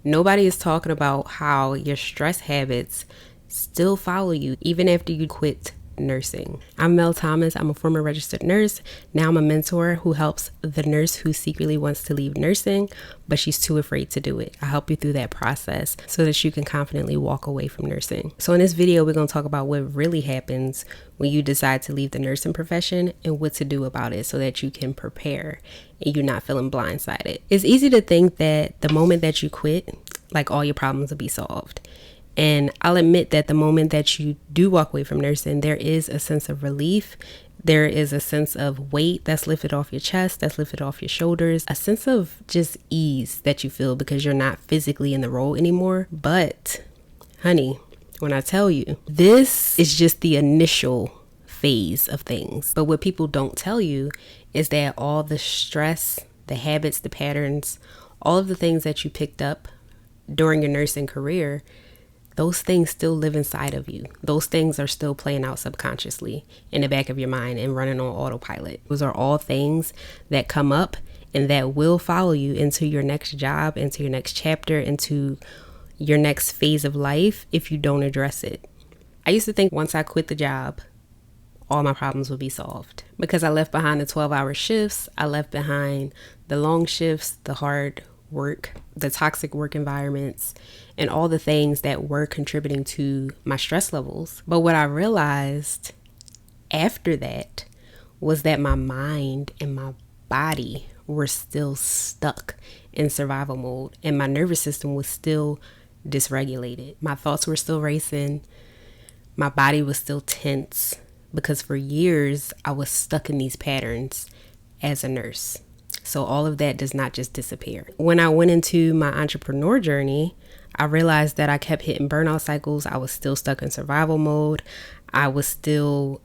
Nobody is talking about how your stress habits still follow you even after you quit nursing. I'm Mel Thomas. I'm a former registered nurse. Now I'm a mentor who helps the nurse who secretly wants to leave nursing, but she's too afraid to do it. I help you through that process so that you can confidently walk away from nursing. So in this video, we're going to talk about what really happens when you decide to leave the nursing profession and what to do about it so that you can prepare and you're not feeling blindsided. It's easy to think that the moment that you quit, like all your problems will be solved. And I'll admit that the moment that you do walk away from nursing, there is a sense of relief. There is a sense of weight that's lifted off your chest, that's lifted off your shoulders, a sense of just ease that you feel because you're not physically in the role anymore. But, honey, when I tell you, this is just the initial phase of things. But what people don't tell you is that all the stress, the habits, the patterns, all of the things that you picked up during your nursing career, those things still live inside of you. Those things are still playing out subconsciously in the back of your mind and running on autopilot. Those are all things that come up and that will follow you into your next job, into your next chapter, into your next phase of life if you don't address it. I used to think once I quit the job, all my problems would be solved because I left behind the 12-hour shifts. I left behind the long shifts, the hard work, the toxic work environments, and all the things that were contributing to my stress levels. But what I realized after that was that my mind and my body were still stuck in survival mode, and my nervous system was still dysregulated. My thoughts were still racing. My body was still tense because for years I was stuck in these patterns as a nurse. So all of that does not just disappear. When I went into my entrepreneur journey, I realized that I kept hitting burnout cycles. I was still stuck in survival mode. I was still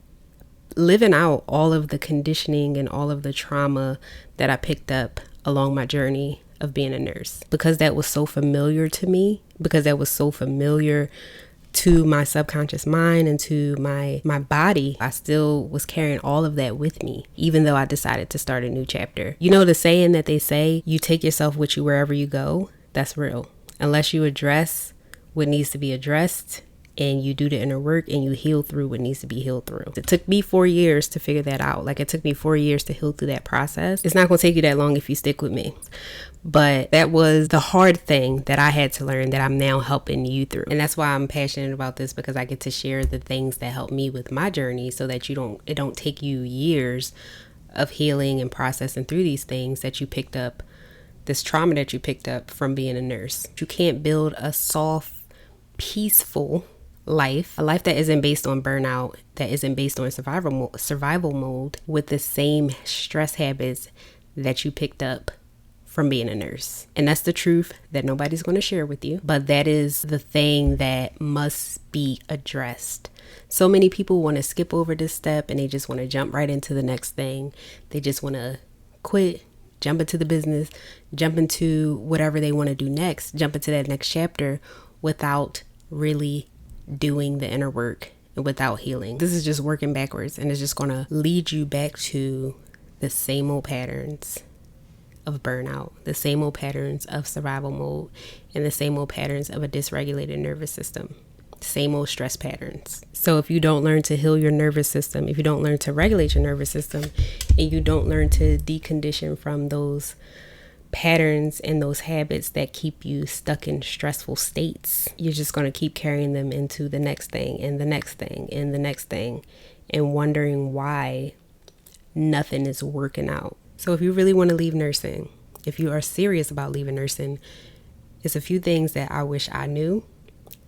living out all of the conditioning and all of the trauma that I picked up along my journey of being a nurse. Because that was so familiar to me, because that was so familiar to my subconscious mind and to my body, I still was carrying all of that with me, even though I decided to start a new chapter. You know the saying that they say, you take yourself with you wherever you go? That's real. Unless you address what needs to be addressed and you do the inner work and you heal through what needs to be healed through. It took me 4 years to figure that out. Like it took me 4 years to heal through that process. It's not going to take you that long if you stick with me. But that was the hard thing that I had to learn that I'm now helping you through. And that's why I'm passionate about this, because I get to share the things that help me with my journey so that it don't take you years of healing and processing through these things that you picked up, this trauma that you picked up from being a nurse. You can't build a soft, peaceful life, a life that isn't based on burnout, that isn't based on survival mode with the same stress habits that you picked up from being a nurse. And that's the truth that nobody's going to share with you, but that is the thing that must be addressed. So many people want to skip over this step and they just want to jump right into the next thing. They just want to quit, jump into the business, jump into whatever they want to do next, jump into that next chapter without really doing the inner work and without healing. This is just working backwards, and it's just going to lead you back to the same old patterns of burnout, the same old patterns of survival mode, and the same old patterns of a dysregulated nervous system, same old stress patterns. So if you don't learn to heal your nervous system, if you don't learn to regulate your nervous system, and you don't learn to decondition from those patterns and those habits that keep you stuck in stressful states, you're just going to keep carrying them into the next thing and the next thing and the next thing, and wondering why nothing is working out. So if you really want to leave nursing, if you are serious about leaving nursing, it's a few things that I wish I knew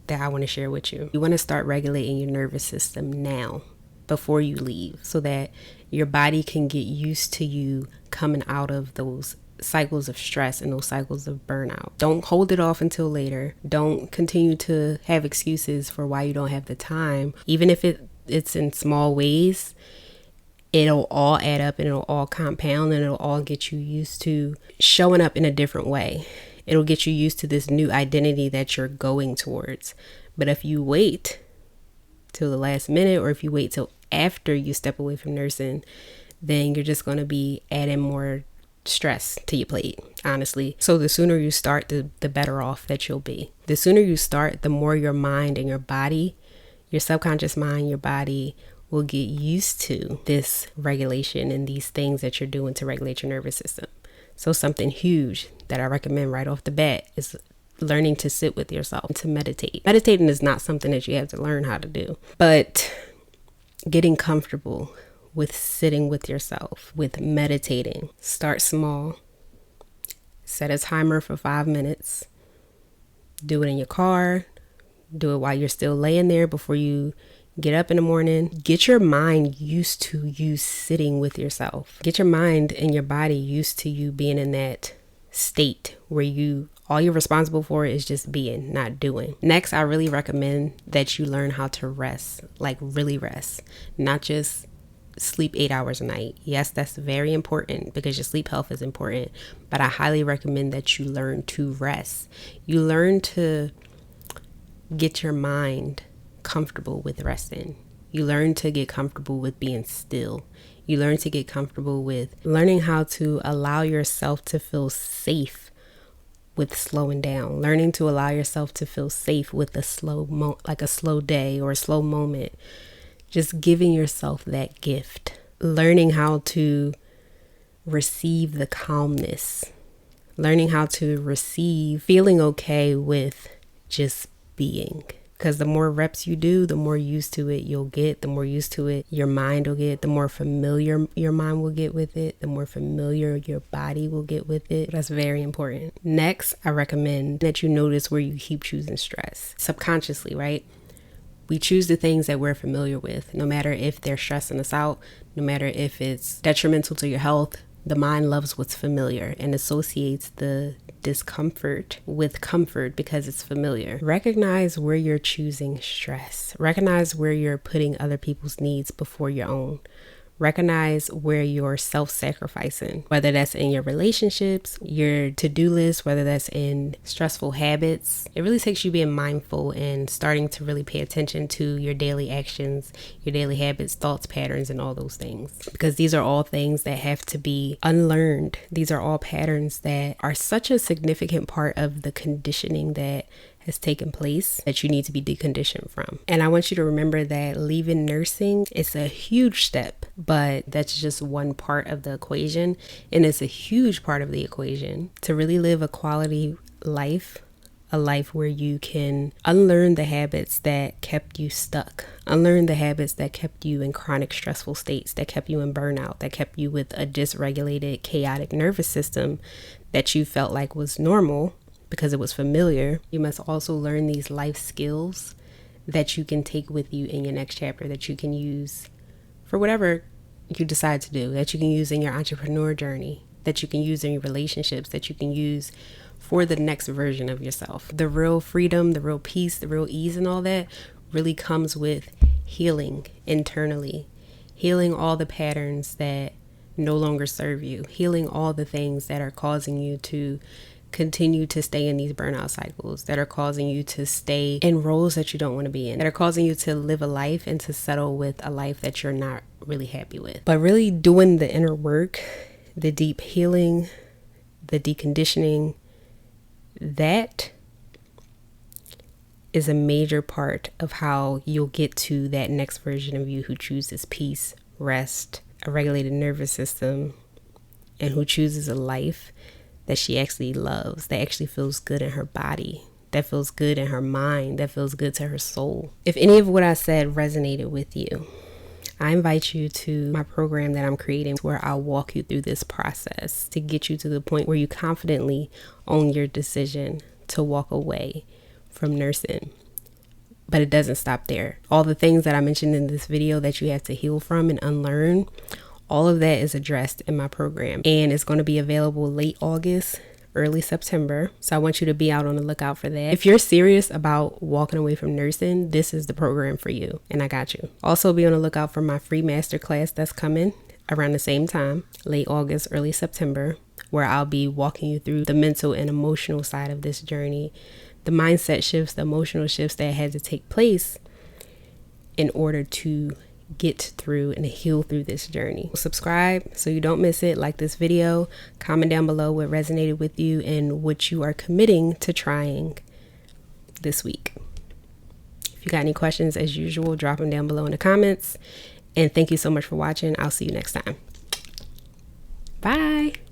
that I want to share with you. You want to start regulating your nervous system now before you leave so that your body can get used to you coming out of those cycles of stress and those cycles of burnout. Don't hold it off until later. Don't continue to have excuses for why you don't have the time. Even if it's in small ways, it'll all add up and it'll all compound and it'll all get you used to showing up in a different way. It'll get you used to this new identity that you're going towards. But if you wait till the last minute, or if you wait till after you step away from nursing, then you're just going to be adding more stress to your plate, honestly. So the sooner you start, the better off that you'll be. The sooner you start, the more your mind and your body, your subconscious mind, your body will get used to this regulation and these things that you're doing to regulate your nervous system. So something huge that I recommend right off the bat is learning to sit with yourself, to meditate. Meditating is not something that you have to learn how to do, but getting comfortable with sitting with yourself, with meditating. Start small. Set a timer for 5 minutes. Do it in your car. Do it while you're still laying there before you get up in the morning. Get your mind used to you sitting with yourself. Get your mind and your body used to you being in that state where all you're responsible for is just being, not doing. Next, I really recommend that you learn how to rest, like really rest, not just sleep 8 hours a night. Yes, that's very important because your sleep health is important, but I highly recommend that you learn to rest. You learn to get your mind comfortable with resting. You learn to get comfortable with being still. You learn to get comfortable with learning how to allow yourself to feel safe with slowing down, learning to allow yourself to feel safe with a like a slow day or a slow moment. Just giving yourself that gift, learning how to receive the calmness, learning how to receive feeling okay with just being. Because the more reps you do, the more used to it you'll get. The more used to it your mind will get. The more familiar your mind will get with it. The more familiar your body will get with it. That's very important. Next, I recommend that you notice where you keep choosing stress. Subconsciously, right? We choose the things that we're familiar with, no matter if they're stressing us out, no matter if it's detrimental to your health. The mind loves what's familiar and associates the discomfort with comfort because it's familiar. Recognize where you're choosing stress. Recognize where you're putting other people's needs before your own. Recognize where you're self-sacrificing, whether that's in your relationships, your to-do list, whether that's in stressful habits. It really takes you being mindful and starting to really pay attention to your daily actions, your daily habits, thoughts, patterns, and all those things. Because these are all things that have to be unlearned. These are all patterns that are such a significant part of the conditioning that has taken place that you need to be deconditioned from. And I want you to remember that leaving nursing is a huge step, but that's just one part of the equation. And it's a huge part of the equation to really live a quality life, a life where you can unlearn the habits that kept you stuck, unlearn the habits that kept you in chronic stressful states, that kept you in burnout, that kept you with a dysregulated, chaotic nervous system that you felt like was normal because it was familiar. You must also learn these life skills that you can take with you in your next chapter, that you can use for whatever you decide to do, that you can use in your entrepreneur journey, that you can use in your relationships, that you can use for the next version of yourself. The real freedom, the real peace, the real ease and all that really comes with healing internally, healing all the patterns that no longer serve you, healing all the things that are causing you to continue to stay in these burnout cycles, that are causing you to stay in roles that you don't want to be in, that are causing you to live a life and to settle with a life that you're not really happy with. But really doing the inner work, the deep healing, the deconditioning, that is a major part of how you'll get to that next version of you who chooses peace, rest, a regulated nervous system, and who chooses a life that she actually loves, that actually feels good in her body, that feels good in her mind, that feels good to her soul. If any of what I said resonated with you, I invite you to my program that I'm creating where I'll walk you through this process to get you to the point where you confidently own your decision to walk away from nursing. But it doesn't stop there. All the things that I mentioned in this video that you have to heal from and unlearn, all of that is addressed in my program, and it's going to be available late August, early September. So I want you to be out on the lookout for that. If you're serious about walking away from nursing, this is the program for you, and I got you. Also be on the lookout for my free masterclass that's coming around the same time, late August, early September, where I'll be walking you through the mental and emotional side of this journey, the mindset shifts, the emotional shifts that had to take place in order to get through and heal through this journey. Subscribe so you don't miss it. Like this video, comment down below what resonated with you and what you are committing to trying this week. If you got any questions, as usual, drop them down below in the comments. And thank you so much for watching. I'll see you next time. Bye.